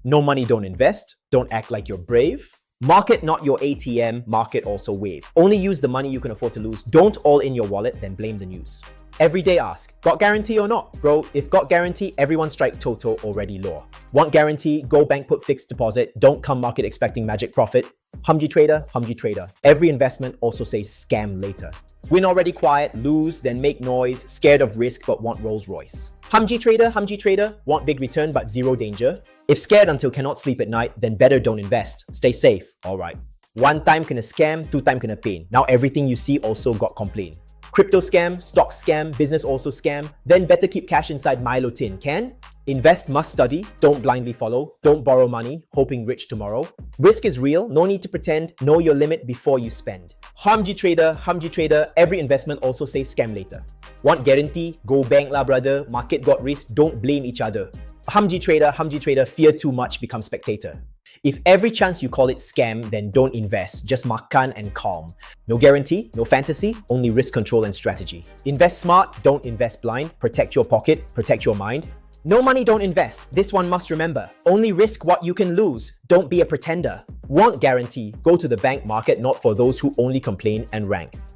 No money, don't invest. Don't act like you're brave. Market not your ATM, market also wave. Only use the money you can afford to lose. Don't all in your wallet, then blame the news. Everyday ask, got guarantee or not? Bro, if got guarantee, everyone strike Toto already law. Want guarantee? Go bank, put fixed deposit. Don't come market expecting magic profit. Humji trader, Humji trader. Every investment also says scam later. Win already quiet, lose, then make noise, scared of risk but want Rolls Royce. Humji trader, want big return but zero danger? If scared until cannot sleep at night, then better don't invest. Stay safe, alright. One time kena scam, two time kena pain. Now everything you see also got complaint. Crypto scam, stock scam, business also scam, then better keep cash inside Milo tin, can? Invest must study, don't blindly follow, don't borrow money, hoping rich tomorrow. Risk is real, no need to pretend, know your limit before you spend. Humji trader, every investment also says scam later. Want guarantee? Go bank lah brother, market got risk, don't blame each other. Humji trader, fear too much, become spectator. If every chance you call it scam, then don't invest, just makan and calm. No guarantee, no fantasy, only risk control and strategy. Invest smart, don't invest blind, protect your pocket, protect your mind. No money, don't invest, this one must remember. Only risk what you can lose, don't be a pretender. Want guarantee? Go to the bank market, not for those who only complain and rank.